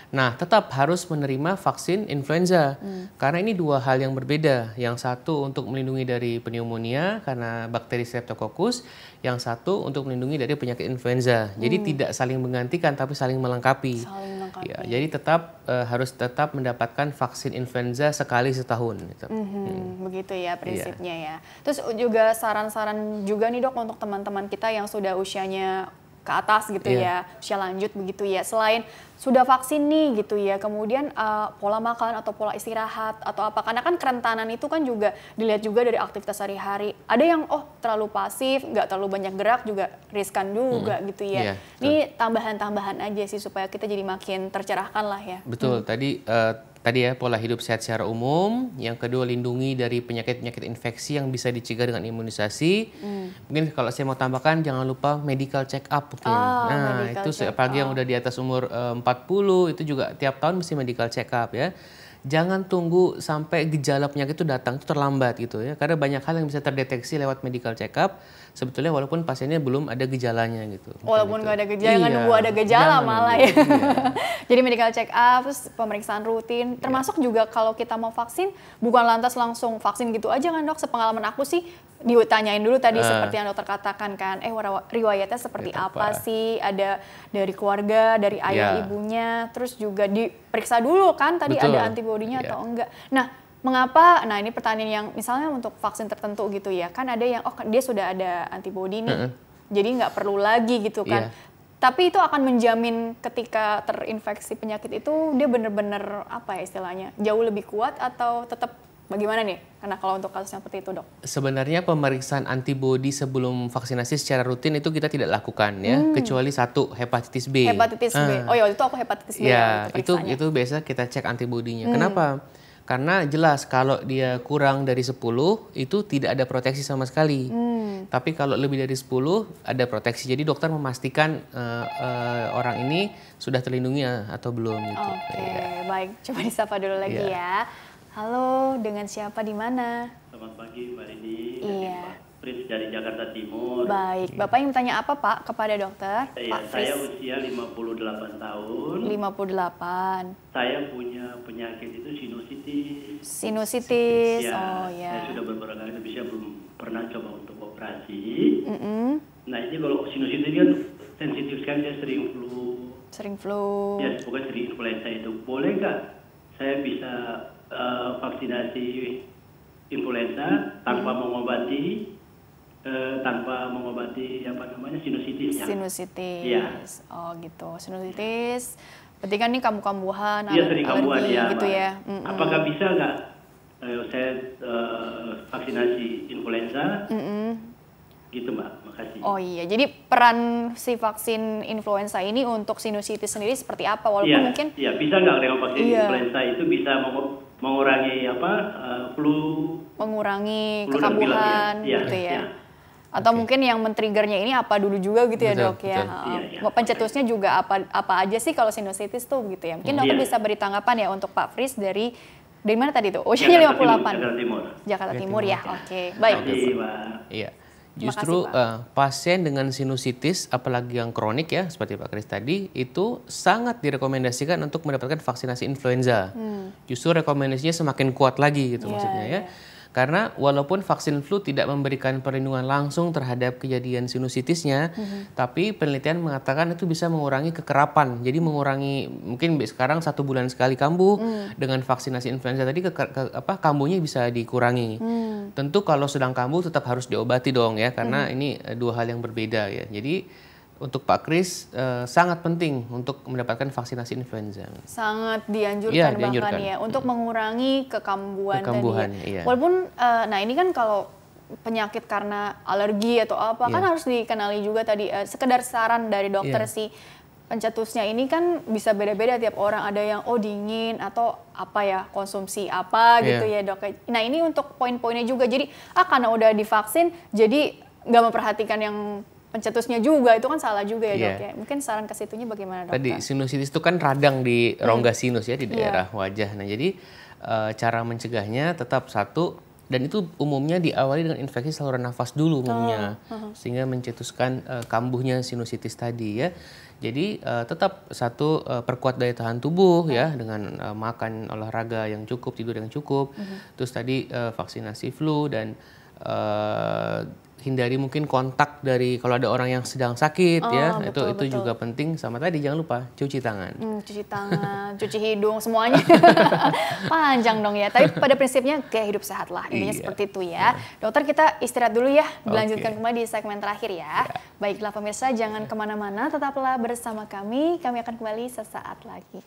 Nah, tetap harus menerima vaksin influenza, karena ini dua hal yang berbeda. Yang satu untuk melindungi dari pneumonia karena bakteri Streptococcus, yang satu untuk melindungi dari penyakit influenza. Jadi tidak saling menggantikan tapi saling melengkapi. Saling melengkapi. Ya, jadi harus tetap mendapatkan vaksin influenza sekali setahun. Gitu. Begitu ya prinsipnya ya. Terus juga saran-saran juga nih dok untuk teman-teman kita yang sudah usianya ke atas gitu ya, usia lanjut begitu ya. Selain sudah vaksin nih gitu ya, kemudian pola makan atau pola istirahat atau apa? Karena kan kerentanan itu kan juga dilihat juga dari aktivitas sehari-hari. Ada yang terlalu pasif, nggak terlalu banyak gerak juga riskan juga gitu ya. Ini tambahan-tambahan aja sih supaya kita jadi makin tercerahkan lah ya. Betul. Tadi ya pola hidup sehat secara umum, yang kedua lindungi dari penyakit-penyakit infeksi yang bisa dicegah dengan imunisasi. Mungkin kalau saya mau tambahkan jangan lupa medical check up mungkin. Nah, itu apalagi yang udah di atas umur 40 itu juga tiap tahun mesti medical check up ya. Jangan tunggu sampai gejala penyakit itu datang, itu terlambat gitu ya. Karena banyak hal yang bisa terdeteksi lewat medical check up sebetulnya walaupun pasiennya belum ada gejalanya gitu. Walaupun nggak ada gejala, jangan nunggu ada gejala malah ya. Jadi medical check up, terus pemeriksaan rutin, termasuk juga kalau kita mau vaksin, bukan lantas langsung vaksin gitu aja kan dok. Sepengalaman aku sih ditanyain dulu tadi seperti yang dokter katakan kan, riwayatnya seperti apa sih, ada dari keluarga, dari ayah ibunya, terus juga diperiksa dulu kan tadi ada antibodinya atau enggak. Nah, mengapa? Nah, ini pertanyaan yang misalnya untuk vaksin tertentu gitu ya, kan ada yang dia sudah ada antibodi nih, jadi nggak perlu lagi gitu kan. Tapi itu akan menjamin ketika terinfeksi penyakit itu dia benar-benar apa ya istilahnya, jauh lebih kuat atau tetap bagaimana nih? Karena kalau untuk kasus yang seperti itu dok. Sebenarnya pemeriksaan antibodi sebelum vaksinasi secara rutin itu kita tidak lakukan ya, kecuali satu hepatitis B. Hepatitis B. Oh ya itu aku hepatitis B. Ya, itu biasa kita cek antibodinya. Kenapa? Karena jelas kalau dia kurang dari 10 itu tidak ada proteksi sama sekali. Tapi kalau lebih dari 10 ada proteksi. Jadi dokter memastikan orang ini sudah terlindungi atau belum gitu. Oke, baik. Coba disapa dulu lagi ya. Halo, dengan siapa di mana? Selamat pagi Mbak Rini. Iya. Prince dari Jakarta Timur. Baik, Bapak ingin bertanya apa Pak kepada dokter? Saya usia 58 tahun. 58. Saya punya penyakit itu sinusitis. Sinusitis, ya, saya sudah beberapa kali tapi saya belum pernah coba untuk operasi. Nah ini kalau sinusitis kan sensitif sekali, saya sering flu. Sering flu. Ya, pokoknya sering influenza itu. Boleh nggak saya bisa vaksinasi influenza tanpa mengobati sinusitisnya. Sinusitis. Ya. Oh gitu. Sinusitis. Berarti kan ini kambuh-kambuhan, sering kambuhan gitu ya. Apakah bisa nggak saya vaksinasi influenza? Gitu Mbak, makasih. Oh iya, jadi peran si vaksin influenza ini untuk sinusitis sendiri seperti apa? Walaupun mungkin. Iya, bisa nggak dengan vaksin influenza itu bisa mengurangi flu? Mengurangi kekambuhan gitu ya. Atau mungkin yang men-triggernya ini apa dulu juga gitu ya dok ya. Pencetusnya juga apa aja sih kalau sinusitis tuh gitu ya. Mungkin dokter bisa beri tanggapan ya untuk Pak Fris dari mana tadi tuh? Usianya 58. Jakarta Timur ya. Oke, baik. Iya. Justru pasien dengan sinusitis, apalagi yang kronik ya, seperti Pak Kris tadi, itu sangat direkomendasikan untuk mendapatkan vaksinasi influenza. Justru rekomendasinya semakin kuat lagi gitu maksudnya ya. Karena walaupun vaksin flu tidak memberikan perlindungan langsung terhadap kejadian sinusitisnya, tapi penelitian mengatakan itu bisa mengurangi kekerapan. Jadi mengurangi, mungkin sekarang 1 bulan sekali kambuh, dengan vaksinasi influenza tadi kambuhnya bisa dikurangi. Tentu kalau sedang kambuh tetap harus diobati dong ya, karena ini 2 hal yang berbeda ya. Jadi untuk Pak Kris sangat penting untuk mendapatkan vaksinasi influenza. Sangat dianjurkan bahkan ya untuk mengurangi kekambuhan tadi ya. Walaupun nah ini kan kalau penyakit karena alergi atau apa kan harus dikenali juga tadi sekedar saran dari dokter sih. Pencetusnya ini kan bisa beda-beda tiap orang, ada yang dingin atau apa ya, konsumsi apa gitu ya dok. Nah ini untuk poin-poinnya juga, jadi karena udah divaksin jadi nggak memperhatikan yang pencetusnya juga, itu kan salah juga ya dok ya. Mungkin saran ke situnya bagaimana dokter? Tadi sinusitis itu kan radang di rongga sinus ya, di daerah wajah. Nah jadi cara mencegahnya tetap satu, dan itu umumnya diawali dengan infeksi saluran nafas dulu umumnya, sehingga mencetuskan kambuhnya sinusitis tadi ya. Jadi tetap satu, perkuat daya tahan tubuh ya dengan makan olahraga yang cukup, tidur yang cukup. Terus tadi vaksinasi flu dan hindari mungkin kontak dari kalau ada orang yang sedang sakit ya, betul. itu juga penting. Sama tadi jangan lupa cuci tangan. Cuci tangan, cuci hidung, semuanya. Panjang dong ya. Tapi pada prinsipnya gaya hidup sehat lah. Intinya seperti itu ya. Dokter, kita istirahat dulu ya. Dilanjutkan kembali di segmen terakhir ya. Baiklah pemirsa, jangan kemana-mana. Tetaplah bersama kami. Kami akan kembali sesaat lagi.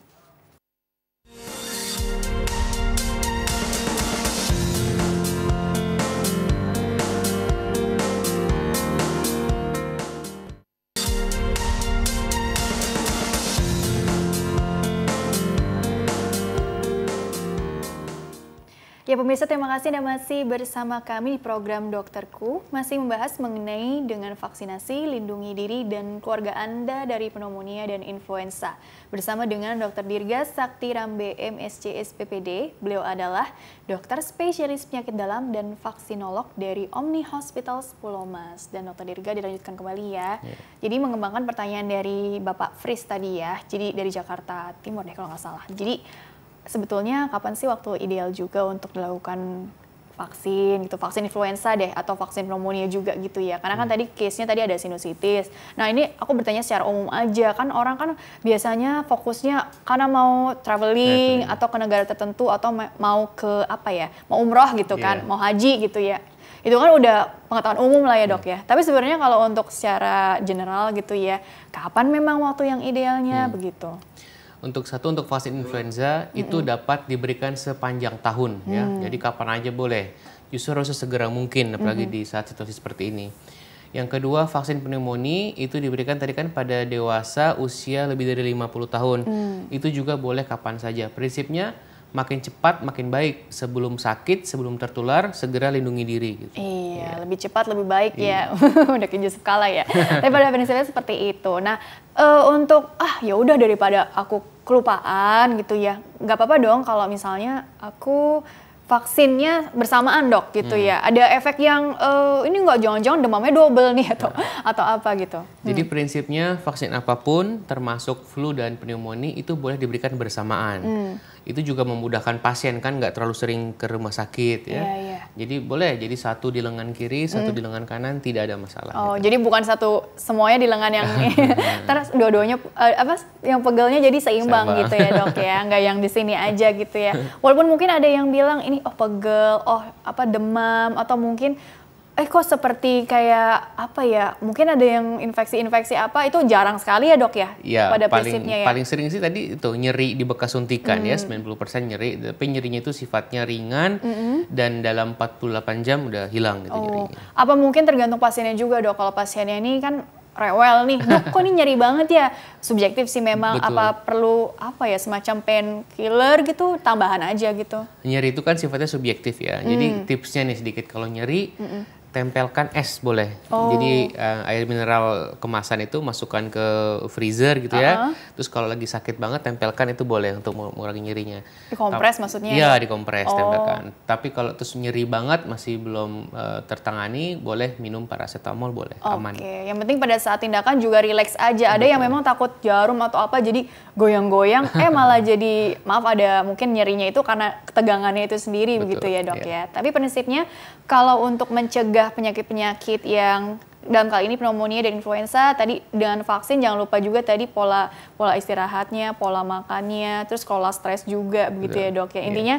Ya pemirsa, terima kasih Anda masih bersama kami di program Dokterku, masih membahas mengenai dengan vaksinasi, lindungi diri dan keluarga Anda dari pneumonia dan influenza. Bersama dengan Dr. Dirga Sakti Rambe, MSc SPPD, beliau adalah dokter spesialis penyakit dalam dan vaksinolog dari Omni Hospital Pulau Mas. Dan Dr. Dirga dilanjutkan kembali ya. Jadi mengembangkan pertanyaan dari Bapak Fris tadi ya, jadi dari Jakarta Timur deh kalau nggak salah. Jadi sebetulnya kapan sih waktu ideal juga untuk dilakukan vaksin gitu, vaksin influenza deh atau vaksin pneumonia juga gitu ya, karena kan tadi case-nya tadi ada sinusitis. Nah ini aku bertanya secara umum aja, kan orang kan biasanya fokusnya karena mau traveling atau ke negara tertentu atau mau ke apa ya, mau umroh gitu kan, mau haji gitu ya. Itu kan udah pengetahuan umum lah ya dok ya. Tapi sebenarnya kalau untuk secara general gitu ya, kapan memang waktu yang idealnya begitu? Untuk vaksin influenza itu dapat diberikan sepanjang tahun ya. Jadi kapan aja boleh. Justru harus sesegera mungkin apalagi di saat situasi seperti ini. Yang kedua, vaksin pneumonia itu diberikan tadi kan pada dewasa usia lebih dari 50 tahun. Itu juga boleh kapan saja. Prinsipnya makin cepat makin baik. Sebelum sakit, sebelum tertular, segera lindungi diri gitu. Iya, lebih cepat lebih baik ya. Udah kayak Yusuf Kala ya. Tapi pada prinsipnya seperti itu. Nah, untuk ya udah daripada aku kelupaan gitu ya, nggak apa-apa dong kalau misalnya aku vaksinnya bersamaan dok gitu ya. Ada efek yang ini nggak, jangan-jangan demamnya double nih atau apa gitu. Jadi prinsipnya vaksin apapun termasuk flu dan pneumonia itu boleh diberikan bersamaan. Itu juga memudahkan pasien kan, nggak terlalu sering ke rumah sakit ya. Jadi boleh, jadi satu di lengan kiri, satu di lengan kanan, tidak ada masalah. Oh, gitu. Jadi bukan semuanya di lengan yang terus dua-duanya yang pegelnya jadi seimbang gitu ya dok ya, nggak yang di sini aja gitu ya. Walaupun mungkin ada yang bilang ini pegel, demam, atau mungkin kok seperti kayak apa ya, mungkin ada yang infeksi-infeksi apa, itu jarang sekali ya dok ya? Ya, pada prinsipnya ya. Paling sering sih tadi itu nyeri di bekas suntikan ya, 90% nyeri, tapi nyerinya itu sifatnya ringan dan dalam 48 jam udah hilang gitu nyerinya. Apa mungkin tergantung pasiennya juga dok, kalau pasiennya ini kan rewel nih, dok kok ini nyeri banget ya, subjektif sih memang. Betul. Apa perlu semacam painkiller gitu, tambahan aja gitu? Nyeri itu kan sifatnya subjektif ya, jadi tipsnya nih sedikit, kalau nyeri tempelkan es boleh. Jadi air mineral kemasan itu masukkan ke freezer gitu ya. Terus kalau lagi sakit banget tempelkan, itu boleh untuk mengurangi nyerinya. Dikompres maksudnya? Iya, dikompres, tempelkan. Tapi kalau terus nyeri banget masih belum tertangani, boleh minum paracetamol, boleh, aman. Oke, yang penting pada saat tindakan juga relax aja. Ada yang memang takut jarum atau apa, jadi goyang-goyang, malah jadi ada mungkin nyerinya itu karena ketegangannya itu sendiri. Betul, begitu ya dok ya. Tapi prinsipnya kalau untuk mencegah penyakit-penyakit yang dalam kali ini pneumonia dan influenza, tadi dengan vaksin jangan lupa juga tadi pola istirahatnya, pola makannya, terus kalau stres juga begitu ya dok ya. Intinya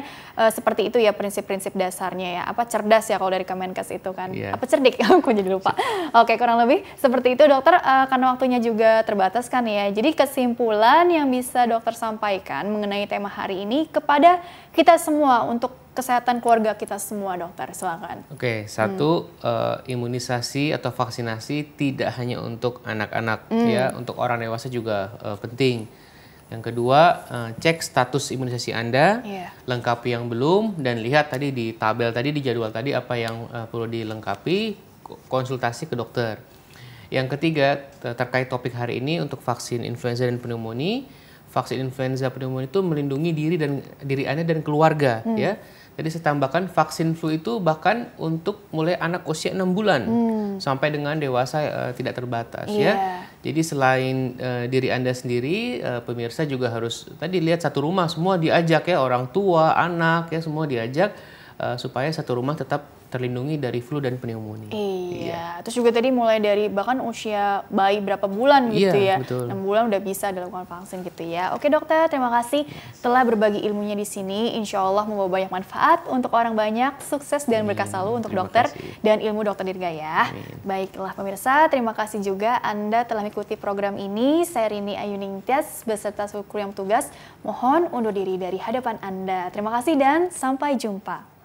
seperti itu ya prinsip-prinsip dasarnya ya. Cerdas ya kalau dari Kemenkes itu kan. Cerdik, aku jadi lupa. Oke, kurang lebih seperti itu dokter, karena waktunya juga terbatas kan ya. Jadi kesimpulan yang bisa dokter sampaikan mengenai tema hari ini kepada kita semua untuk kesehatan keluarga kita semua, dokter, silakan. Oke, satu, imunisasi atau vaksinasi tidak hanya untuk anak-anak ya, untuk orang dewasa juga penting. Yang kedua, cek status imunisasi Anda, lengkapi yang belum, dan lihat tadi di tabel tadi, di jadwal tadi apa yang perlu dilengkapi, konsultasi ke dokter. Yang ketiga, terkait topik hari ini untuk vaksin influenza dan pneumonia. Vaksin influenza pneumonia itu melindungi diri Anda dan keluarga ya. Jadi saya tambahkan vaksin flu itu bahkan untuk mulai anak usia 6 bulan sampai dengan dewasa tidak terbatas ya. Jadi selain diri Anda sendiri, pemirsa juga harus tadi lihat satu rumah semua diajak ya, orang tua, anak ya semua diajak supaya satu rumah tetap terlindungi dari flu dan pneumonia. Iya. Terus juga tadi mulai dari bahkan usia bayi berapa bulan gitu ya. Betul. 6 bulan udah bisa dilakukan vaksin gitu ya. Oke dokter, terima kasih telah berbagi ilmunya di sini. Insya Allah membawa banyak manfaat untuk orang banyak. Sukses dan berkah selalu untuk dokter dan ilmu Dokter Dirga ya. Baiklah pemirsa, terima kasih juga Anda telah mengikuti program ini. Saya Rini Ayuningtyas beserta seluruh kru yang tugas. Mohon undur diri dari hadapan Anda. Terima kasih dan sampai jumpa.